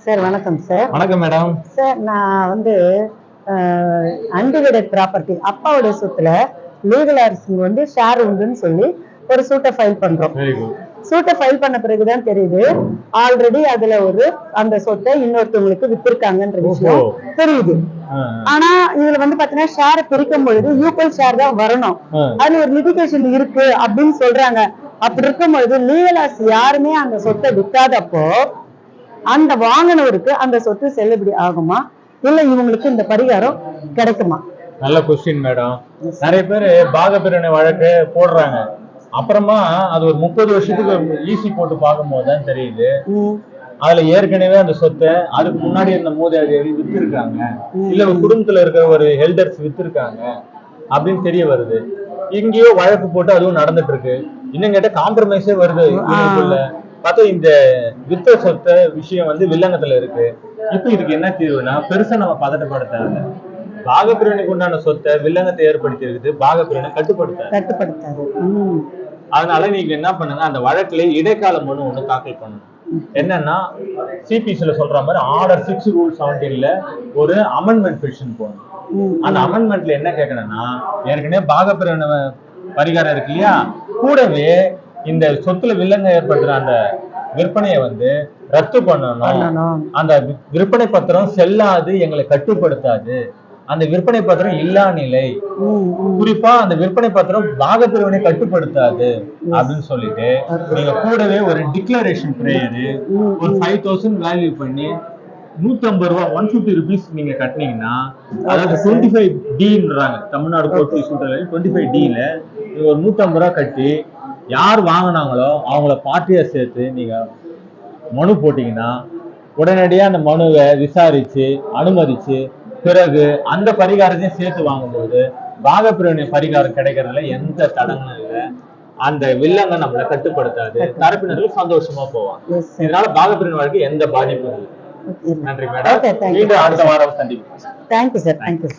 Sir வணக்கம் sir. வணக்கம் madam. Sir நான் வந்து அன்டிவைடட் ப்ராப்பர்ட்டி அப்பாவோட சொத்துல லீகல் அரசிங் வந்து ஷேர் உண்டுன்னு சொல்லி ஒரு சூட்டை ஃபைல் பண்றோம். சூட்டை ஃபைல் பண்ண பிறகுதான் தெரியுது ஆல்ரெடி அதுல ஒரு அந்த சொத்தை இன்னொருத்தவங்களுக்கு வித்திருக்காங்கன்ற விஷயம் தெரியுது. ஆனா இதுல வந்து பாத்தீங்கன்னா ஷேரை பிரிக்கும் பொழுது ஈக்குவல் ஷேர் தான் வரணும். அதுல ஒரு லிட்டிகேஷன் இருக்கு அப்படின்னு சொல்றாங்க. அப்படி இருக்கும் பொழுது லீகல் அரசு யாருமே அந்த சொத்தை விற்காதப்போ அந்த வாங்கினவருக்கு அந்த சொத்து செல்லுபடி ஆகுமா, இல்ல இவங்களுக்கு இந்த பரிகாரம் கிடைக்குமா? நல்ல கொஸ்டின் மேடம். நிறைய பேர் பாகப்பிரிவினை வழக்கு போடுறாங்க, அப்புறமா அது ஒரு 30 வருஷத்துக்கு ஈசி போட்டு பார்க்கும்போது தான் தெரியுது அதுல ஏற்கனவே அந்த சொத்தை அதுக்கு முன்னாடி இருந்த மூதாதையர்கள் வித்திருக்காங்க, இல்ல ஒரு குடும்பத்துல இருக்கிற ஒரு ஹெல்டர்ஸ் வித்திருக்காங்க அப்படின்னு தெரிய வருது. இங்கேயோ வழக்கு போட்டு அதுவும் நடந்துட்டு இருக்கு. இன்னும் கேட்ட காம்ப்ரமைஸே வருது. பார்த்தா இந்த வித்த சொத்த விஷயம் வந்து வில்லங்கத்துல இருக்கு. இப்ப இதுக்கு என்ன தீர்வுனா, பெருசா நம்ம பதட்டப்படுத்தாது. பாகப்பிரிவினைக்கு உண்டான சொத்தை வில்லங்கத்தை ஏற்படுத்தி இருக்குது, பாகப்பிரிவினை கட்டுப்படுத்தாது. அதனால நீங்க என்ன பண்ணுங்க, அந்த வழக்குல இடைக்கால மனு ஒண்ணு தாக்கல் பண்ணணும். என்னன்னா சிபிசில சொல்ற மாதிரி ஆர்டர் 6 ரூல் 17ல ஒரு அமெண்ட்மெண்ட் பெட்டிஷன் போடணும். அந்த அமெண்ட்மெண்ட்ல என்ன கேட்கணும்னா, ஏற்கனவே பாகப்பிரிவினை பரிகாரம் இருக்கு இல்லையா, கூடவே இந்த சொத்துல வில்லங்க ஏற்படுற அந்த விற்பனையை வந்து ரத்து பண்ணணும். அந்த விற்பனை பத்திரம் செல்லாது, எங்களை கட்டுப்படுத்தாது. அந்த விற்பனை பத்திரம் இல்லா நிலை, குறிப்பா அந்த விற்பனை பத்திரம் பாகப்பிரிவினை கட்டுப்படுத்தாது அப்படின்னு சொல்லிட்டு நீங்க கூடவே ஒரு டிக்ளரேஷன் பிரேயரு ஒரு 5000 வேல்யூ பண்ணி 150 ரூபாய் 150 rupees நீங்க கட்டினீங்கன்னா, அதாவது 25D தமிழ்நாடு கோர்ட் 25Dல ஒரு 150 ரூபாய் கட்டி யார் வாங்கினாங்களோ அவங்கள பார்ட்டியா சேர்த்து நீங்க மனு போட்டீங்கன்னா, உடனடியா அந்த மனுவை விசாரிச்சு அனுமதிச்சு பிறகு அந்த பரிகாரத்தையும் சேர்த்து வாங்கும்போது பாகப்பிரிவினை பரிகாரம் கிடைக்கிறதுல எந்த தடங்களும் இல்லை. அந்த வில்லங்க நம்மளை கட்டுப்படுத்தாது, தரப்பினர்கள் சந்தோஷமா போவாங்க. இதனால பாகப்பிரிவினை வாழ்க்கை எந்த பாதிப்பும் இல்லை. நன்றி மேடம். மீண்டும் அடுத்த வாரம் சந்திப்போம். Thank you sir. தேங்க்யூ.